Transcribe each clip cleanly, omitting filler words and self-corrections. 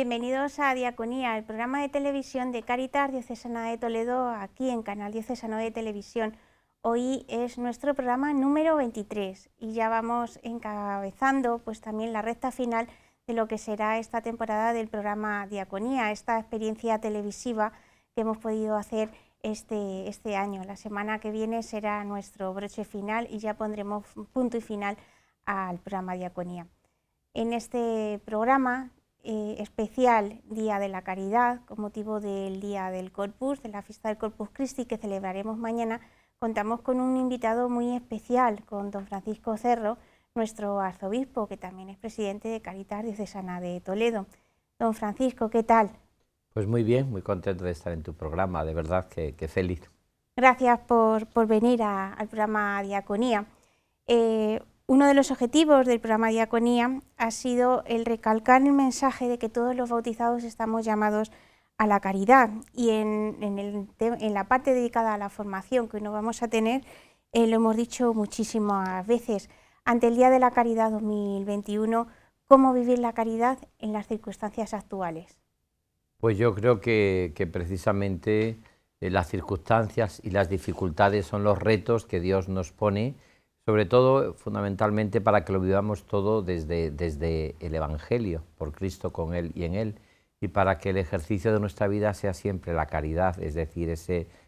Bienvenidos a Diaconía, el programa de televisión de Cáritas Diocesana de Toledo, aquí en Canal Diocesano de Televisión. Hoy es nuestro programa número 23 y ya vamos encabezando pues también la recta final de lo que será esta temporada del programa Diaconía, esta experiencia televisiva que hemos podido hacer este año. La semana que viene será nuestro broche final y ya pondremos punto y final al programa Diaconía. En este programa especial Día de la Caridad, con motivo del Día del Corpus, de la fiesta del Corpus Christi que celebraremos mañana, contamos con un invitado muy especial, con don Francisco Cerro, nuestro arzobispo, que también es presidente de Cáritas Diocesana de Toledo. Don Francisco, ¿qué tal? Pues muy bien, muy contento de estar en tu programa, de verdad que feliz. Gracias por venir al programa Diaconía. Uno de los objetivos del programa Diaconía ha sido el recalcar el mensaje de que todos los bautizados estamos llamados a la caridad, y en la parte dedicada a la formación que hoy no vamos a tener, lo hemos dicho muchísimas veces, ante el Día de la Caridad 2021, ¿cómo vivir la caridad en las circunstancias actuales? Pues yo creo que precisamente las circunstancias y las dificultades son los retos que Dios nos pone, sobre todo, fundamentalmente, para que lo vivamos todo desde el Evangelio, por Cristo, con Él y en Él, y para que el ejercicio de nuestra vida sea siempre la caridad, es decir,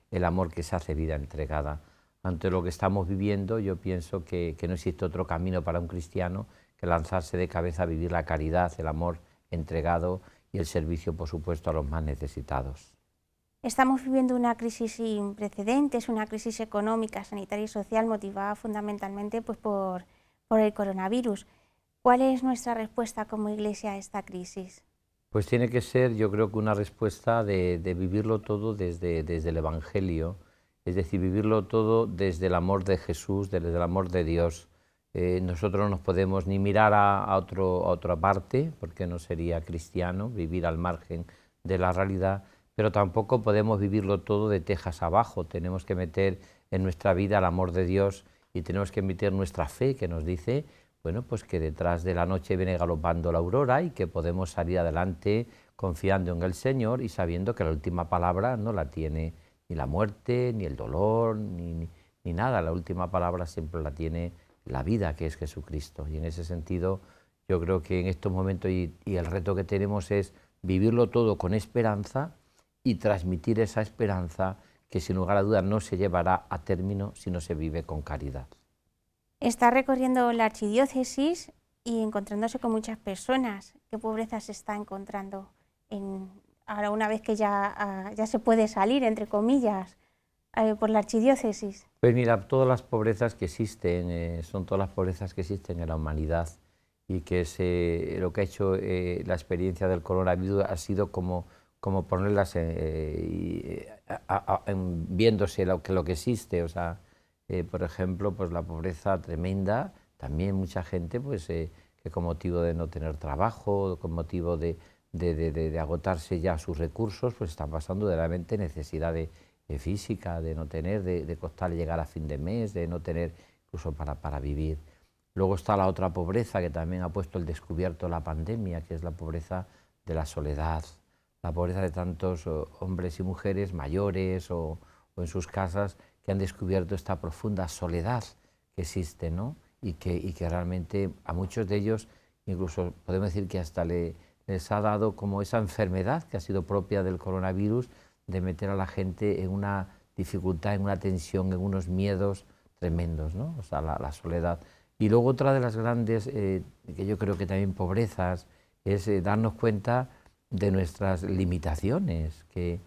el amor que se hace vida entregada. Ante lo que estamos viviendo, yo pienso que no existe otro camino para un cristiano que lanzarse de cabeza a vivir la caridad, el amor entregado y el servicio, por supuesto, a los más necesitados. Estamos viviendo una crisis sin precedentes, una crisis económica, sanitaria y social motivada fundamentalmente pues, por el coronavirus. ¿Cuál es nuestra respuesta como Iglesia a esta crisis? Pues tiene que ser, yo creo que una respuesta de vivirlo todo desde el Evangelio, es decir, vivirlo todo desde el amor de Jesús, desde el amor de Dios. Nosotros no nos podemos ni mirar a otra parte, porque no sería cristiano vivir al margen de la realidad, pero tampoco podemos vivirlo todo de tejas abajo. Tenemos que meter en nuestra vida el amor de Dios y tenemos que meter nuestra fe, que nos dice, bueno, pues que detrás de la noche viene galopando la aurora y que podemos salir adelante confiando en el Señor y sabiendo que la última palabra no la tiene ni la muerte, ni el dolor, ni nada. La última palabra siempre la tiene la vida, que es Jesucristo. Y en ese sentido, yo creo que en estos momentos y el reto que tenemos es vivirlo todo con esperanza y transmitir esa esperanza que sin lugar a dudas no se llevará a término si no se vive con caridad. Está recorriendo la archidiócesis y encontrándose con muchas personas. ¿Qué pobreza se está encontrando ahora una vez que ya se puede salir, entre comillas, por la archidiócesis? Pues mira, todas las pobrezas que existen son todas las pobrezas que existen en la humanidad, y que lo que ha hecho la experiencia del coronavirus ha sido como ponerlas viéndose lo que existe. O sea, por ejemplo, pues la pobreza tremenda, también mucha gente pues que con motivo de no tener trabajo, con motivo de agotarse ya sus recursos, pues están pasando de realmente necesidad física, de no tener, de costar llegar a fin de mes, de no tener incluso para vivir. Luego está la otra pobreza que también ha puesto el descubierto la pandemia, que es la pobreza de la soledad, la pobreza de tantos hombres y mujeres mayores o en sus casas que han descubierto esta profunda soledad que existe, ¿no? Y que realmente a muchos de ellos, incluso podemos decir que hasta les ha dado como esa enfermedad que ha sido propia del coronavirus, de meter a la gente en una dificultad, en una tensión, en unos miedos tremendos, ¿no? O sea, la soledad. Y luego otra de las grandes, que yo creo que también pobrezas, es darnos cuenta de nuestras limitaciones, que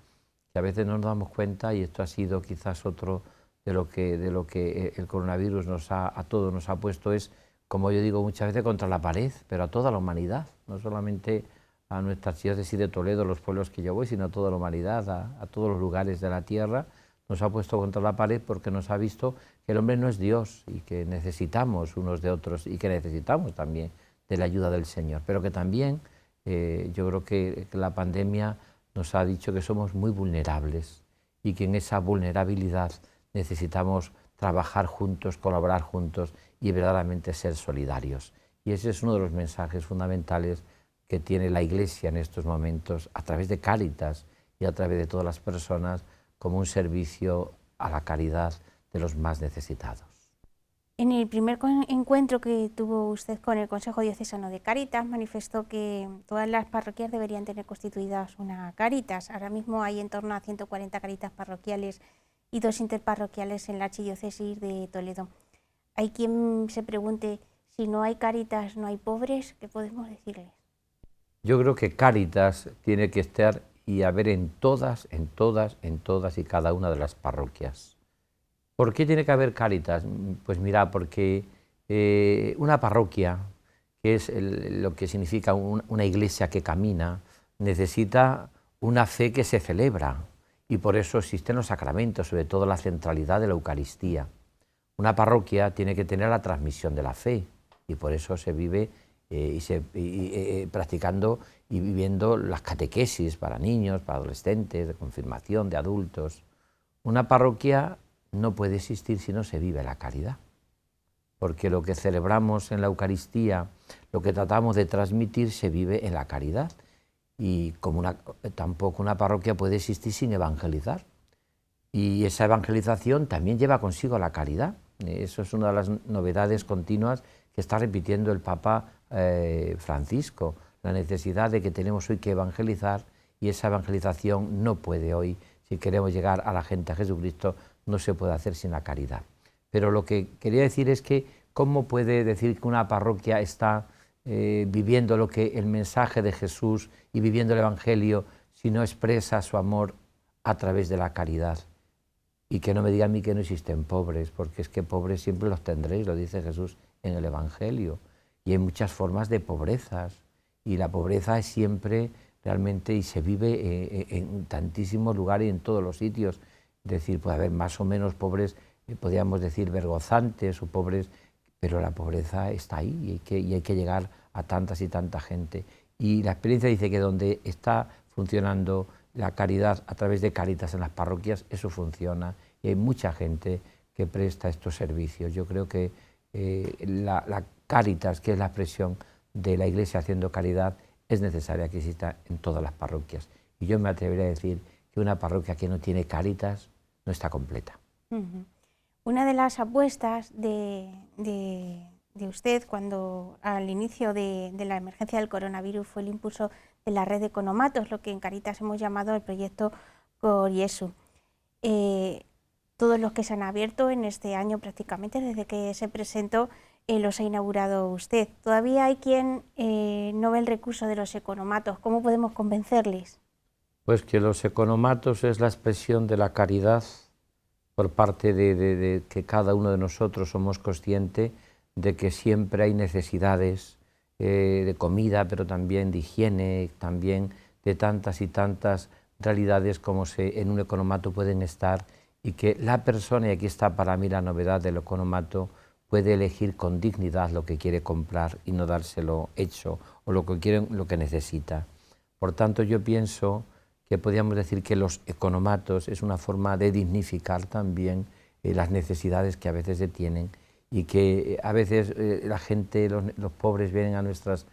a veces no nos damos cuenta, y esto ha sido quizás otro de lo que el coronavirus a todos nos ha puesto, es, como yo digo muchas veces, contra la pared, pero a toda la humanidad, no solamente a nuestra archidiócesis de Toledo, los pueblos que yo voy, sino a toda la humanidad, a todos los lugares de la tierra. Nos ha puesto contra la pared porque nos ha visto que el hombre no es Dios y que necesitamos unos de otros y que necesitamos también de la ayuda del Señor, pero que también yo creo que la pandemia nos ha dicho que somos muy vulnerables y que en esa vulnerabilidad necesitamos trabajar juntos, colaborar juntos y verdaderamente ser solidarios. Y ese es uno de los mensajes fundamentales que tiene la Iglesia en estos momentos a través de Cáritas y a través de todas las personas como un servicio a la caridad de los más necesitados. En el primer encuentro que tuvo usted con el Consejo Diocesano de Cáritas, manifestó que todas las parroquias deberían tener constituidas una Cáritas. Ahora mismo hay en torno a 140 Cáritas parroquiales y 2 interparroquiales en la Archidiócesis de Toledo. Hay quien se pregunte, si no hay Cáritas, no hay pobres, ¿qué podemos decirles? Yo creo que Cáritas tiene que estar y haber en todas y cada una de las parroquias. ¿Por qué tiene que haber Cáritas? Pues mira, porque una parroquia, que es lo que significa una iglesia que camina, necesita una fe que se celebra y por eso existen los sacramentos, sobre todo la centralidad de la Eucaristía. Una parroquia tiene que tener la transmisión de la fe y por eso se vive practicando y viviendo las catequesis para niños, para adolescentes, de confirmación, de adultos. Una parroquia no puede existir si no se vive la caridad, porque lo que celebramos en la Eucaristía, lo que tratamos de transmitir, se vive en la caridad. Y tampoco una parroquia puede existir sin evangelizar. Y esa evangelización también lleva consigo la caridad. Eso es una de las novedades continuas que está repitiendo el Papa Francisco, la necesidad de que tenemos hoy que evangelizar, y esa evangelización no puede hoy, si queremos llegar a la gente a Jesucristo, no se puede hacer sin la caridad. Pero lo que quería decir es que ¿cómo puede decir que una parroquia está viviendo lo que el mensaje de Jesús y viviendo el Evangelio si no expresa su amor a través de la caridad? Y que no me diga a mí que no existen pobres, porque es que pobres siempre los tendréis, lo dice Jesús en el Evangelio. Y hay muchas formas de pobrezas, y la pobreza es siempre realmente, y se vive en tantísimos lugares y en todos los sitios. Es decir, puede haber más o menos pobres, podríamos decir vergonzantes o pobres, pero la pobreza está ahí y hay que llegar a tantas y tanta gente. Y la experiencia dice que donde está funcionando la caridad a través de Cáritas en las parroquias, eso funciona y hay mucha gente que presta estos servicios. Yo creo que la Cáritas, que es la expresión de la Iglesia haciendo caridad, es necesaria que exista en todas las parroquias. Y yo me atrevería a decir que una parroquia que no tiene Cáritas no está completa. Una de las apuestas de usted cuando al inicio de la emergencia del coronavirus fue el impulso de la red de economatos, lo que en Cáritas hemos llamado el proyecto Cor Jesu. Todos los que se han abierto en este año prácticamente desde que se presentó los ha inaugurado usted. Todavía hay quien no ve el recurso de los economatos. ¿Cómo podemos convencerles? Pues que los economatos es la expresión de la caridad por parte de que cada uno de nosotros somos conscientes de que siempre hay necesidades de comida, pero también de higiene, también de tantas y tantas realidades como en un economato pueden estar, y que la persona, y aquí está para mí la novedad del economato, puede elegir con dignidad lo que quiere comprar y no dárselo hecho o lo que quiere, lo que necesita. Por tanto, yo pienso que podríamos decir que los economatos es una forma de dignificar también las necesidades que a veces se tienen, y que a veces la gente, los pobres vienen a nuestras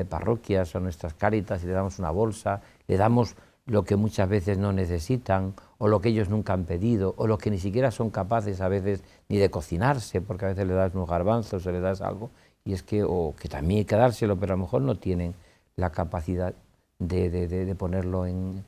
parroquias o a nuestras Cáritas y le damos una bolsa, le damos lo que muchas veces no necesitan o lo que ellos nunca han pedido o lo que ni siquiera son capaces a veces ni de cocinarse, porque a veces le das unos garbanzos o le das algo, y es que, o que también hay que dárselo, pero a lo mejor no tienen la capacidad de ponerlo en...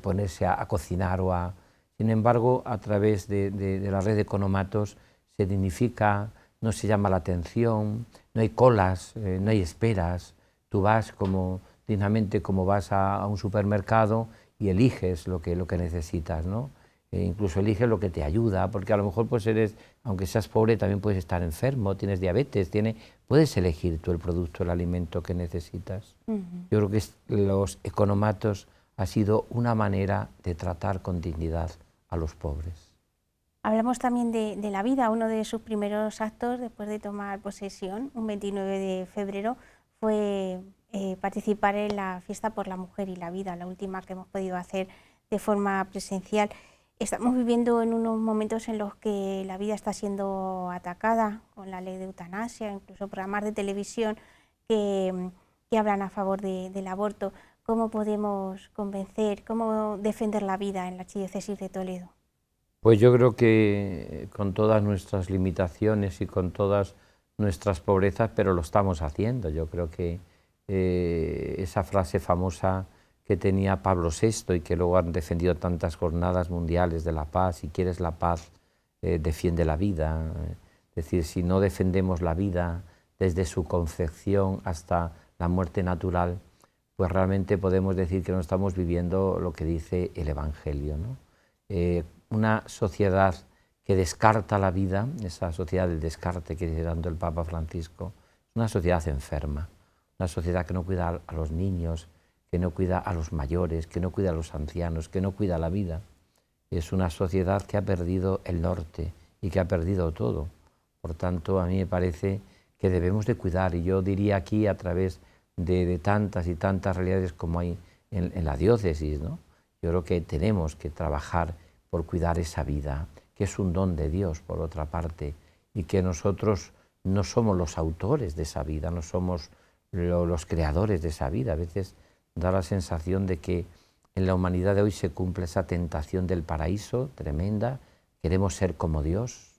ponerse a cocinar o a... Sin embargo, a través de la red de economatos se dignifica, no se llama la atención, no hay colas, no hay esperas. Tú vas como dignamente, como vas a un supermercado y eliges lo que necesitas, ¿no? Incluso eliges lo que te ayuda, porque a lo mejor pues aunque seas pobre, también puedes estar enfermo, tienes diabetes, puedes elegir tú el producto, el alimento que necesitas. Yo creo que los economatos ha sido una manera de tratar con dignidad a los pobres. Hablamos también de la vida. Uno de sus primeros actos después de tomar posesión, un 29 de febrero, fue participar en la Fiesta por la Mujer y la Vida, la última que hemos podido hacer de forma presencial. Estamos viviendo en unos momentos en los que la vida está siendo atacada con la ley de eutanasia, incluso programas de televisión que que hablan a favor del aborto. ¿Cómo podemos convencer, cómo defender la vida en la Archidiócesis de Toledo? Pues yo creo que con todas nuestras limitaciones y con todas nuestras pobrezas, pero lo estamos haciendo. Yo creo que esa frase famosa que tenía Pablo VI y que luego han defendido tantas jornadas mundiales de la paz: si quieres la paz, defiende la vida. Es decir, si no defendemos la vida desde su concepción hasta la muerte natural, pues realmente podemos decir que no estamos viviendo lo que dice el Evangelio, ¿no? Una sociedad que descarta la vida, esa sociedad del descarte que dice tanto el Papa Francisco, es una sociedad enferma, una sociedad que no cuida a los niños, que no cuida a los mayores, que no cuida a los ancianos, que no cuida la vida. Es una sociedad que ha perdido el norte y que ha perdido todo. Por tanto, a mí me parece que debemos de cuidar, y yo diría aquí, a través de tantas y tantas realidades como hay en la diócesis, ¿no? Yo creo que tenemos que trabajar por cuidar esa vida, que es un don de Dios, por otra parte, y que nosotros no somos los autores de esa vida, no somos los creadores de esa vida. A veces da la sensación de que en la humanidad de hoy se cumple esa tentación del paraíso tremenda, queremos ser como Dios,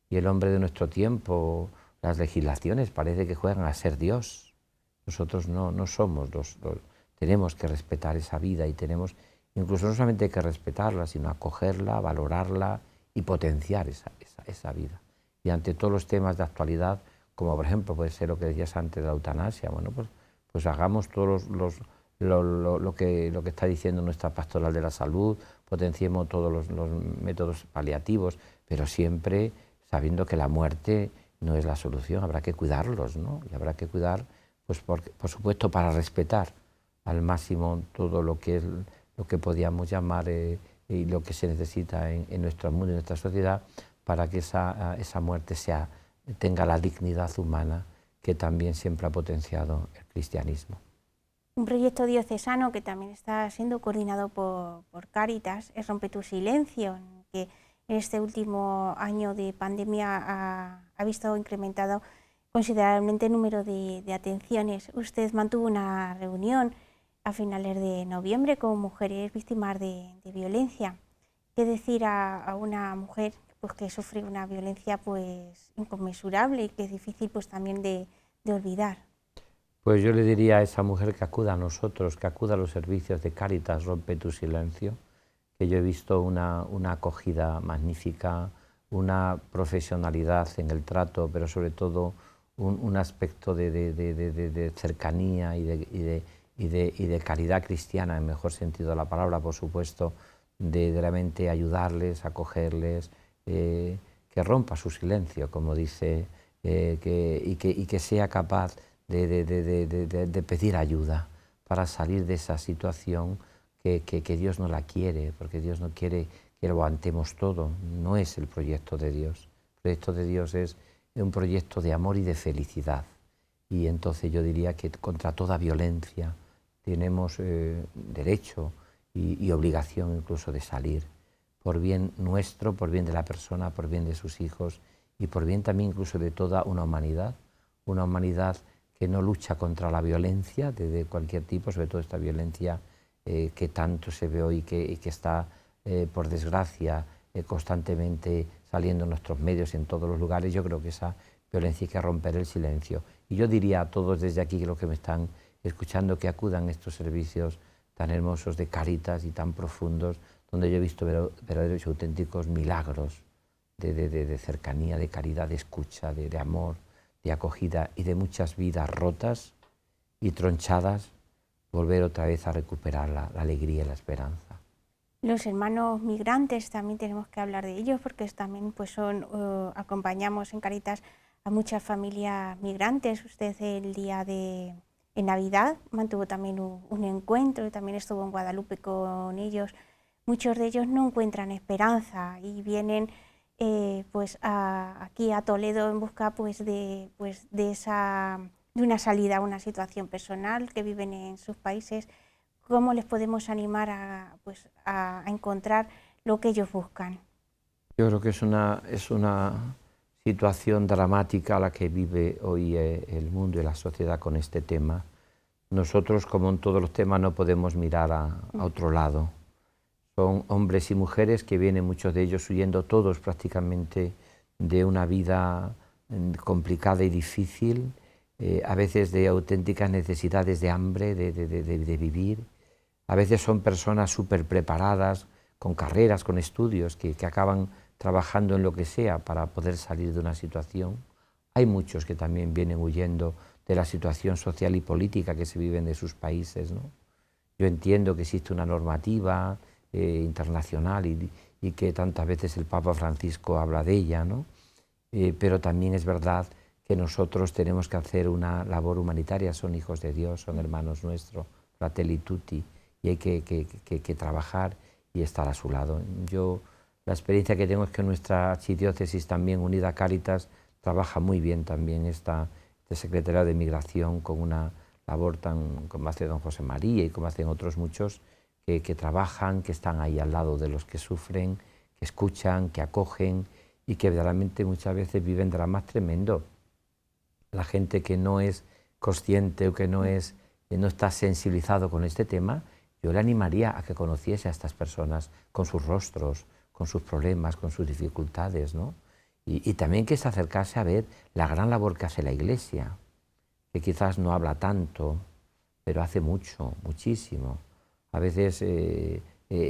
y el hombre de nuestro tiempo, las legislaciones parece que juegan a ser Dios. Nosotros no somos tenemos que respetar esa vida, y tenemos incluso no solamente que respetarla, sino acogerla, valorarla y potenciar esa vida. Y ante todos los temas de actualidad, como por ejemplo puede ser lo que decías antes de la eutanasia, bueno, pues hagamos todos lo que está diciendo nuestra pastoral de la salud, potenciemos todos los métodos paliativos, pero siempre sabiendo que la muerte no es la solución, habrá que cuidarlos, ¿no? Y habrá que cuidar, pues por supuesto, para respetar al máximo todo lo que podíamos llamar y lo que se necesita en nuestro mundo, en nuestra sociedad, para que esa muerte tenga la dignidad humana que también siempre ha potenciado el cristianismo. Un proyecto diocesano que también está siendo coordinado por Cáritas es Rompe tu silencio, que en este último año de pandemia ha visto incrementado considerablemente el número de atenciones. Usted mantuvo una reunión a finales de noviembre con mujeres víctimas de violencia. ¿Qué decir a una mujer pues, que sufre una violencia pues, inconmensurable y que es difícil pues, también de olvidar? Pues yo le diría a esa mujer que acuda a nosotros, que acuda a los servicios de Cáritas Rompe tu silencio, que yo he visto una acogida magnífica, una profesionalidad en el trato, pero sobre todo un aspecto de cercanía y de caridad cristiana, en mejor sentido de la palabra, por supuesto, de realmente ayudarles, acogerles, que rompa su silencio, como dice, y que sea capaz de pedir ayuda para salir de esa situación que Dios no la quiere, porque Dios no quiere que lo aguantemos todo. No es el proyecto de Dios. El proyecto de Dios es un proyecto de amor y de felicidad. Y entonces yo diría que contra toda violencia tenemos derecho y obligación incluso de salir, por bien nuestro, por bien de la persona, por bien de sus hijos y por bien también incluso de toda una humanidad que no lucha contra la violencia de cualquier tipo, sobre todo esta violencia que tanto se ve hoy y que está, por desgracia, constantemente saliendo en nuestros medios, en todos los lugares. Yo creo que esa violencia hay que romper el silencio. Y yo diría a todos desde aquí, que los que me están escuchando, que acudan a estos servicios tan hermosos de Cáritas y tan profundos, donde yo he visto verdaderos y auténticos milagros de cercanía, de caridad, de escucha, de amor, de acogida y de muchas vidas rotas y tronchadas, volver otra vez a recuperar la alegría y la esperanza. Los hermanos migrantes también tenemos que hablar de ellos, porque también pues acompañamos en Cáritas a muchas familias migrantes. Usted el día de Navidad mantuvo también un encuentro y también estuvo en Guadalupe con ellos. Muchos de ellos no encuentran esperanza y vienen aquí a Toledo en busca de una salida a una situación personal que viven en sus países. ¿Cómo les podemos animar a encontrar lo que ellos buscan? Yo creo que es una situación dramática la que vive hoy el mundo y la sociedad con este tema, nosotros, como en todos los temas, no podemos mirar a otro lado. Son hombres y mujeres que vienen, muchos de ellos huyendo, todos prácticamente, de una vida complicada y difícil, a veces de auténticas necesidades de hambre, de vivir. A veces son personas súper preparadas, con carreras, con estudios, que acaban trabajando en lo que sea para poder salir de una situación. Hay muchos que también vienen huyendo de la situación social y política que se vive en sus países, ¿no? Yo entiendo que existe una normativa internacional y que tantas veces el Papa Francisco habla de ella, ¿no? Pero también es verdad que nosotros tenemos que hacer una labor humanitaria, son hijos de Dios, son hermanos nuestros, fratelli tutti, y hay que trabajar y estar a su lado. Yo, la experiencia que tengo es que nuestra archidiócesis también, unida a Cáritas, trabaja muy bien también este secretariado de Migración con una labor tan como hace don José María y como hacen otros muchos que trabajan, que están ahí al lado de los que sufren, que escuchan, que acogen y que verdaderamente muchas veces viven dramas tremendos. La gente que no es consciente o que no está sensibilizado con este tema, yo le animaría a que conociese a estas personas con sus rostros, con sus problemas, con sus dificultades, ¿no? Y también que se acercase a ver la gran labor que hace la Iglesia, que quizás no habla tanto, pero hace mucho, muchísimo. A veces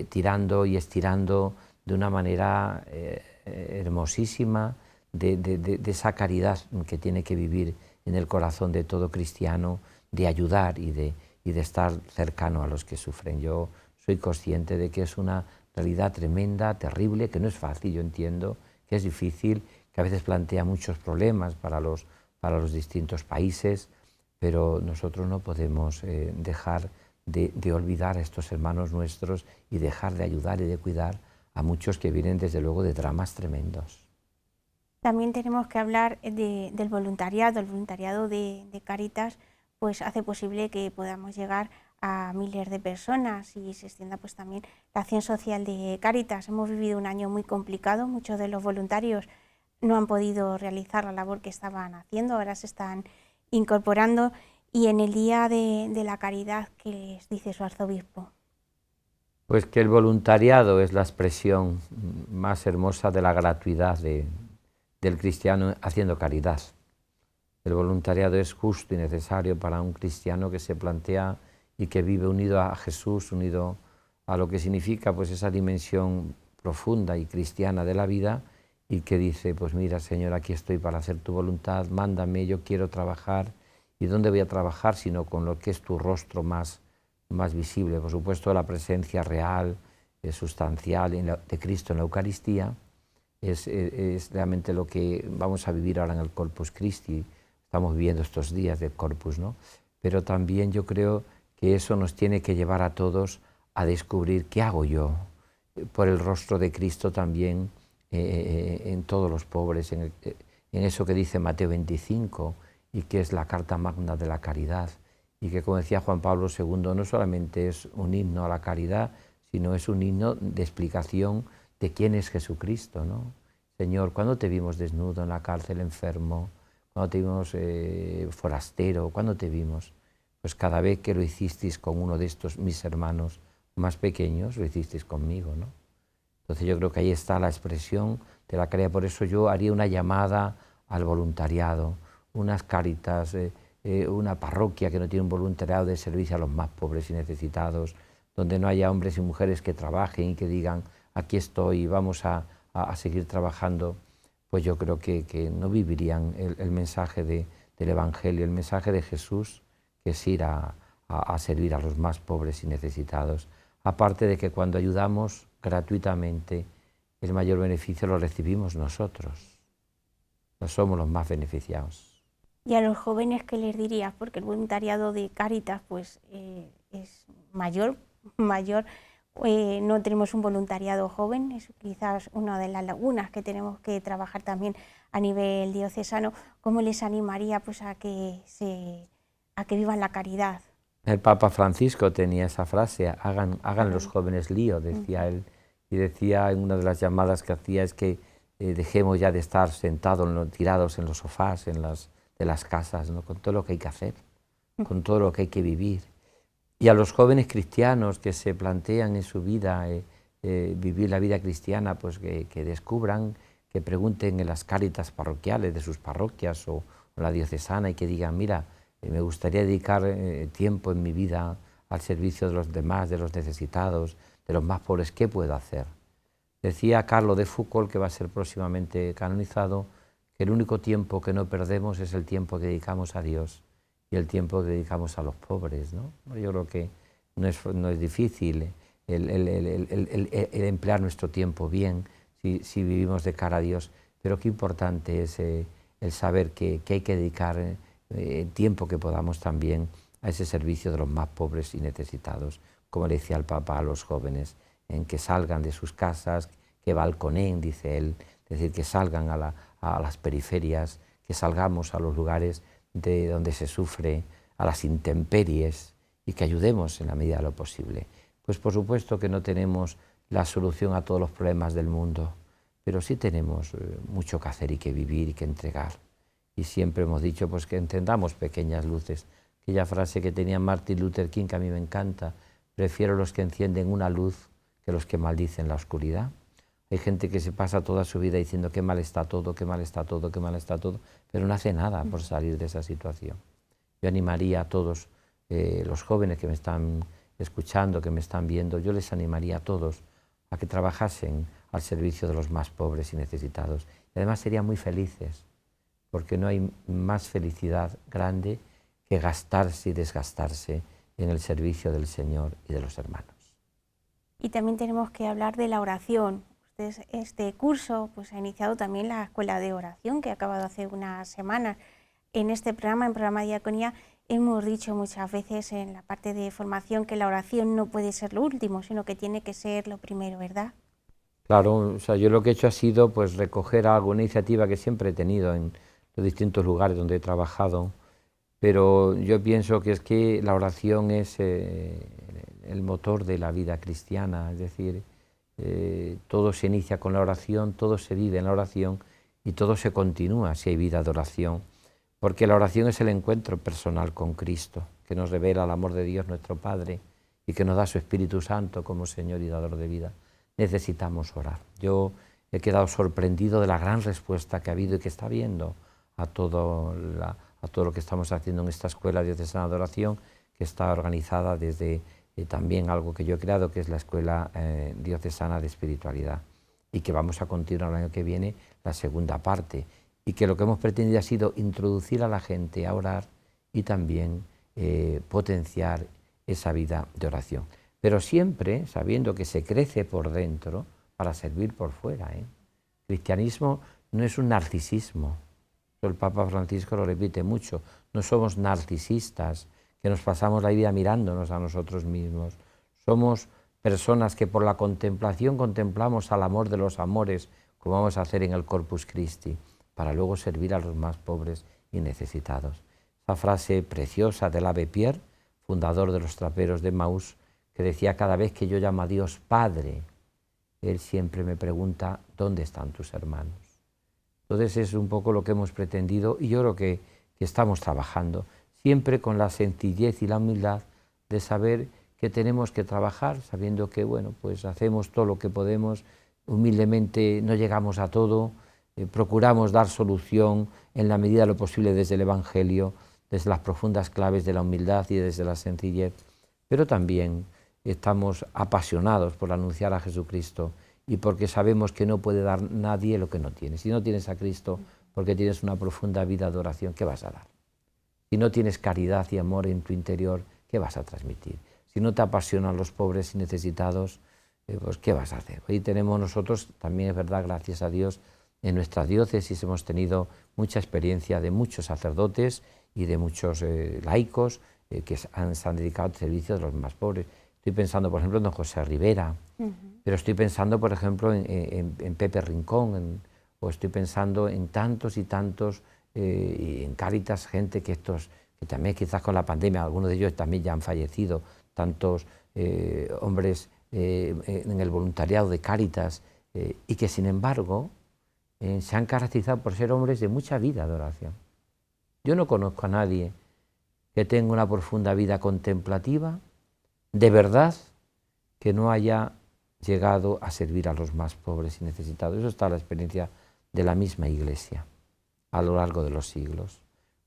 tirando y estirando de una manera hermosísima de esa caridad que tiene que vivir en el corazón de todo cristiano, de ayudar y de estar cercano a los que sufren. Yo soy consciente de que es una realidad tremenda, terrible, que no es fácil, yo entiendo que es difícil, que a veces plantea muchos problemas para los distintos países, pero nosotros no podemos dejar de olvidar a estos hermanos nuestros y dejar de ayudar y de cuidar a muchos que vienen desde luego de dramas tremendos. También tenemos que hablar del voluntariado. El voluntariado de Cáritas pues hace posible que podamos llegar a miles de personas y se extienda pues también la acción social de Cáritas. Hemos vivido un año muy complicado, muchos de los voluntarios no han podido realizar la labor que estaban haciendo, ahora se están incorporando. Y en el Día de la Caridad, ¿qué les dice su arzobispo? Pues que el voluntariado es la expresión más hermosa de la gratuidad del cristiano haciendo caridad. El voluntariado es justo y necesario para un cristiano que se plantea y que vive unido a Jesús, unido a lo que significa pues esa dimensión profunda y cristiana de la vida, y que dice, pues mira, Señor, aquí estoy para hacer tu voluntad, mándame, yo quiero trabajar. ¿Y dónde voy a trabajar sino con lo que es tu rostro más visible? Por supuesto, la presencia real, sustancial de Cristo en la Eucaristía es realmente lo que vamos a vivir ahora en el Corpus Christi. Estamos viviendo estos días del Corpus, ¿no? Pero también yo creo que eso nos tiene que llevar a todos a descubrir qué hago yo por el rostro de Cristo también en todos los pobres, en eso que dice Mateo 25, y que es la carta magna de la caridad, y que, como decía Juan Pablo II, no solamente es un himno a la caridad, sino es un himno de explicación de quién es Jesucristo, ¿no? Señor, ¿cuándo te vimos desnudo en la cárcel, enfermo? ¿Cuándo te vimos forastero? ¿Cuándo te vimos? Pues cada vez que lo hicisteis con uno de estos mis hermanos más pequeños, lo hicisteis conmigo, ¿no? Entonces yo creo que ahí está la expresión de la caridad. Por eso yo haría una llamada al voluntariado, unas Cáritas, una parroquia que no tiene un voluntariado de servicio a los más pobres y necesitados, donde no haya hombres y mujeres que trabajen y que digan, aquí estoy, vamos a seguir trabajando, pues yo creo que no vivirían el mensaje del Evangelio, el mensaje de Jesús, que es ir a servir a los más pobres y necesitados. Aparte de que cuando ayudamos gratuitamente, el mayor beneficio lo recibimos nosotros. No somos los más beneficiados. Y a los jóvenes, ¿qué les dirías? Porque el voluntariado de Cáritas pues, es mayor. No tenemos un voluntariado joven, es quizás una de las lagunas que tenemos que trabajar también a nivel diocesano. ¿Cómo les animaría pues, a que vivan la caridad? El Papa Francisco tenía esa frase, hagan los jóvenes lío, decía él, y decía en una de las llamadas que hacía es que dejemos ya de estar sentados, tirados en los sofás de las casas, ¿no? Con todo lo que hay que hacer. con todo lo que hay que vivir. Y a los jóvenes cristianos que se plantean en su vida vivir la vida cristiana, pues que descubran, que pregunten en las cáritas parroquiales de sus parroquias o la diocesana y que digan, mira, me gustaría dedicar tiempo en mi vida al servicio de los demás, de los necesitados, de los más pobres, ¿qué puedo hacer? Decía Carlo de Foucault, que va a ser próximamente canonizado, que el único tiempo que no perdemos es el tiempo que dedicamos a Dios y el tiempo que dedicamos a los pobres, ¿no? Yo creo que no es difícil el emplear nuestro tiempo bien si vivimos de cara a Dios, pero qué importante es el saber que hay que dedicar el tiempo que podamos también a ese servicio de los más pobres y necesitados, como le decía el Papa a los jóvenes, en que salgan de sus casas, que balconeen, dice él, es decir, que salgan a las periferias, que salgamos a los lugares de donde se sufre, a las intemperies, y que ayudemos en la medida de lo posible. Pues por supuesto que no tenemos la solución a todos los problemas del mundo, pero sí tenemos mucho que hacer y que vivir y que entregar. Y siempre hemos dicho pues, que encendamos pequeñas luces. Aquella frase que tenía Martin Luther King, que a mí me encanta, prefiero los que encienden una luz que los que maldicen la oscuridad. Hay gente que se pasa toda su vida diciendo qué mal está todo, qué mal está todo, qué mal está todo, pero no hace nada por salir de esa situación. Yo animaría a todos los jóvenes que me están escuchando, que me están viendo, yo les animaría a todos a que trabajasen al servicio de los más pobres y necesitados. Y además serían muy felices, porque no hay más felicidad grande que gastarse y desgastarse en el servicio del Señor y de los hermanos. Y también tenemos que hablar de la oración. Este curso pues, ha iniciado también la Escuela de Oración, que ha acabado hace unas semanas. En este programa, en programa de Diaconía, hemos dicho muchas veces en la parte de formación que la oración no puede ser lo último, sino que tiene que ser lo primero, ¿verdad? Claro, o sea, yo lo que he hecho ha sido pues, recoger alguna iniciativa que siempre he tenido en los distintos lugares donde he trabajado, pero yo pienso que es que la oración es el motor de la vida cristiana, es decir, todo se inicia con la oración, todo se vive en la oración y todo se continúa si hay vida de oración, porque la oración es el encuentro personal con Cristo, que nos revela el amor de Dios nuestro Padre y que nos da su Espíritu Santo como Señor y dador de vida. Necesitamos orar. Yo he quedado sorprendido de la gran respuesta que ha habido y que está habiendo a todo lo que estamos haciendo en esta Escuela Diocesana de Oración, que está organizada desde también algo que yo he creado, que es la Escuela Diocesana de Espiritualidad, y que vamos a continuar el año que viene la segunda parte, y que lo que hemos pretendido ha sido introducir a la gente a orar y también potenciar esa vida de oración. Pero siempre sabiendo que se crece por dentro para servir por fuera. El cristianismo no es un narcisismo. El Papa Francisco lo repite mucho. No somos narcisistas, que nos pasamos la vida mirándonos a nosotros mismos. Somos personas que por la contemplación contemplamos al amor de los amores, como vamos a hacer en el Corpus Christi, para luego servir a los más pobres y necesitados. Esa frase preciosa del Ave Pierre, fundador de los traperos de Maús, que decía: cada vez que yo llamo a Dios Padre, Él siempre me pregunta, ¿dónde están tus hermanos? Entonces es un poco lo que hemos pretendido y yo creo que estamos trabajando, siempre con la sencillez y la humildad de saber que tenemos que trabajar, sabiendo que bueno, pues hacemos todo lo que podemos, humildemente no llegamos a todo, procuramos dar solución en la medida de lo posible desde el Evangelio, desde las profundas claves de la humildad y desde la sencillez, pero también estamos apasionados por anunciar a Jesucristo y porque sabemos que no puede dar nadie lo que no tiene. Si no tienes a Cristo, porque tienes una profunda vida de oración, ¿qué vas a dar? Si no tienes caridad y amor en tu interior, ¿qué vas a transmitir? Si no te apasionan los pobres y necesitados, pues ¿qué vas a hacer? Hoy tenemos nosotros, también es verdad, gracias a Dios, en nuestra diócesis hemos tenido mucha experiencia de muchos sacerdotes y de muchos laicos que se han dedicado al servicio de los más pobres. Estoy pensando, por ejemplo, en don José Rivera, pero estoy pensando, por ejemplo, en Pepe Rincón, o estoy pensando en tantos y tantos, y en Cáritas, gente que también quizás con la pandemia, algunos de ellos también ya han fallecido, tantos hombres en el voluntariado de Cáritas, y que sin embargo se han caracterizado por ser hombres de mucha vida de oración. Yo no conozco a nadie que tenga una profunda vida contemplativa, de verdad, que no haya llegado a servir a los más pobres y necesitados. Eso está en la experiencia de la misma Iglesia a lo largo de los siglos.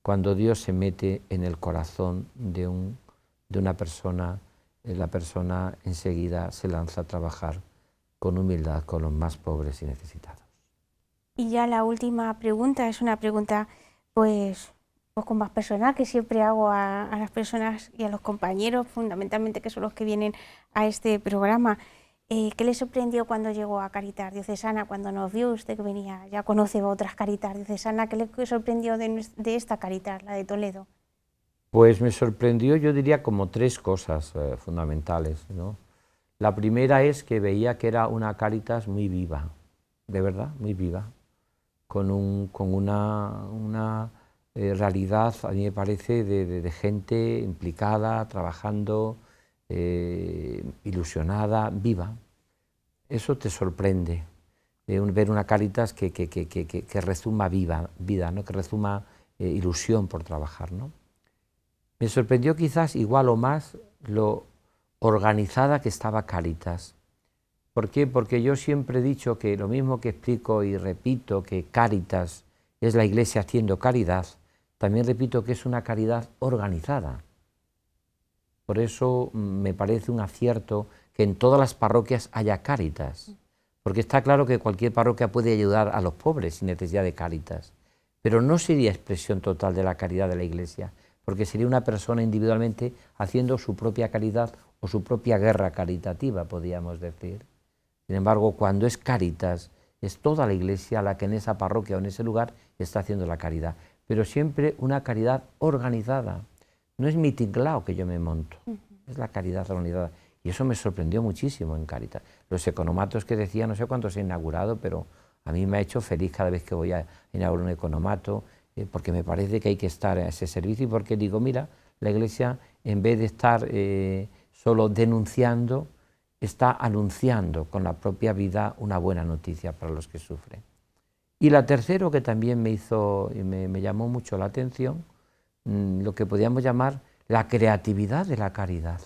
Cuando Dios se mete en el corazón de una persona, la persona enseguida se lanza a trabajar con humildad con los más pobres y necesitados. Y ya la última pregunta es una pregunta pues con más personal que siempre hago a las personas y a los compañeros, fundamentalmente que son los que vienen a este programa. ¿Qué le sorprendió cuando llegó a Cáritas Diocesana, cuando nos vio usted que venía, ya conoce otras Cáritas Diocesanas? ¿Qué le sorprendió de esta Cáritas, la de Toledo? Pues me sorprendió, yo diría, como tres cosas fundamentales, ¿no? La primera es que veía que era una Cáritas muy viva, de verdad, muy viva, con una realidad, a mí me parece, de gente implicada, trabajando, ilusionada, viva. Eso te sorprende, ver una Cáritas que rezuma vida, ¿no? Que rezuma ilusión por trabajar, ¿no? Me sorprendió quizás igual o más lo organizada que estaba Cáritas. ¿Por qué? Porque yo siempre he dicho que lo mismo que explico y repito que Cáritas es la Iglesia haciendo caridad, también repito que es una caridad organizada. Por eso me parece un acierto que en todas las parroquias haya Cáritas, porque está claro que cualquier parroquia puede ayudar a los pobres sin necesidad de Cáritas, pero no sería expresión total de la caridad de la Iglesia, porque sería una persona individualmente haciendo su propia caridad o su propia guerra caritativa, podríamos decir. Sin embargo, cuando es Cáritas, es toda la Iglesia la que en esa parroquia o en ese lugar está haciendo la caridad, pero siempre una caridad organizada. No es mi tinglao que yo me monto, es la caridad organizada. Y eso me sorprendió muchísimo en Cáritas. Los economatos que decía, no sé cuántos se han inaugurado, pero a mí me ha hecho feliz cada vez que voy a inaugurar un economato, porque me parece que hay que estar a ese servicio y porque digo, mira, la Iglesia en vez de estar solo denunciando, está anunciando con la propia vida una buena noticia para los que sufren. Y la tercera que también me llamó mucho la atención, lo que podríamos llamar la creatividad de la caridad,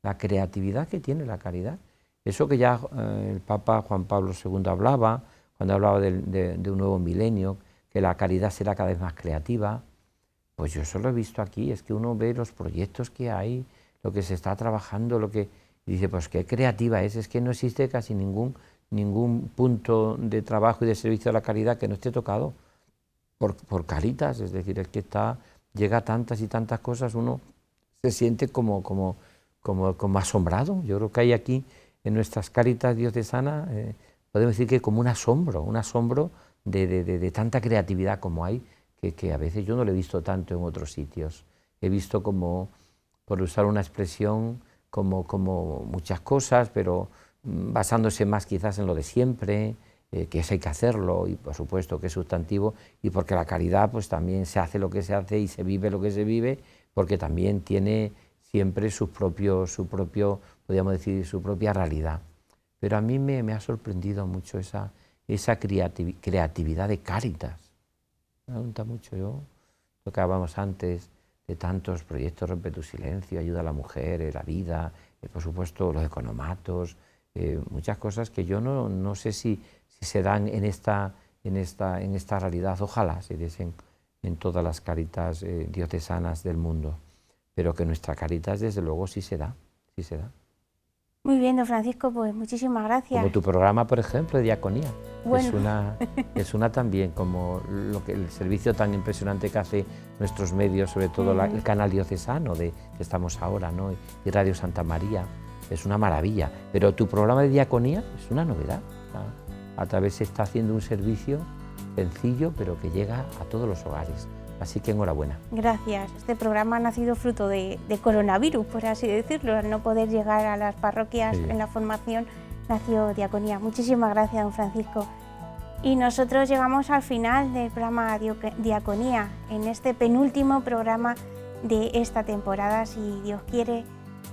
la creatividad que tiene la caridad. Eso que ya el Papa Juan Pablo II hablaba, cuando hablaba de un nuevo milenio, que la caridad será cada vez más creativa, pues yo eso lo he visto aquí, es que uno ve los proyectos que hay, lo que se está trabajando, y dice, pues qué creativa es que no existe casi ningún punto de trabajo y de servicio a la caridad que no esté tocado por Cáritas, es decir, es que llega a tantas y tantas cosas, uno se siente como asombrado. Yo creo que hay aquí en nuestras Cáritas diocesanas, podemos decir que como un asombro de tanta creatividad como hay, que a veces yo no lo he visto tanto en otros sitios. He visto como, por usar una expresión, como muchas cosas, pero basándose más quizás en lo de siempre, que eso hay que hacerlo, y por supuesto que es sustantivo, y porque la caridad pues también se hace lo que se hace y se vive lo que se vive, porque también tiene siempre su propio, podríamos decir, su propia realidad. Pero a mí me ha sorprendido mucho esa creatividad de Cáritas. Me pregunta mucho, yo lo que hablábamos antes de tantos proyectos, Rompe tu silencio, ayuda a la mujer, la vida, por supuesto los economatos, muchas cosas que yo no sé si se dan en esta realidad. Ojalá se diesen en todas las Cáritas diocesanas del mundo, pero que nuestra Cáritas desde luego sí se da, sí se da. Muy bien, don Francisco, pues muchísimas gracias. Como tu programa, por ejemplo, de diaconía. Bueno. Es una también, como el servicio tan impresionante que hace nuestros medios, sobre todo el canal diocesano que estamos ahora, ¿no? Y Radio Santa María, es una maravilla. Pero tu programa de diaconía es una novedad. A través se está haciendo un servicio sencillo, pero que llega a todos los hogares. Así que enhorabuena. Gracias. Este programa ha nacido fruto de coronavirus, por así decirlo. Al no poder llegar a las parroquias en la formación, nació Diaconía. Muchísimas gracias, don Francisco. Y nosotros llegamos al final del programa Diaconía, en este penúltimo programa de esta temporada, si Dios quiere.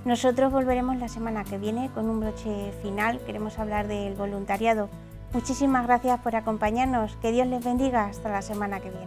Nosotros volveremos la semana que viene con un broche final. Queremos hablar del voluntariado. Muchísimas gracias por acompañarnos. Que Dios les bendiga. Hasta la semana que viene.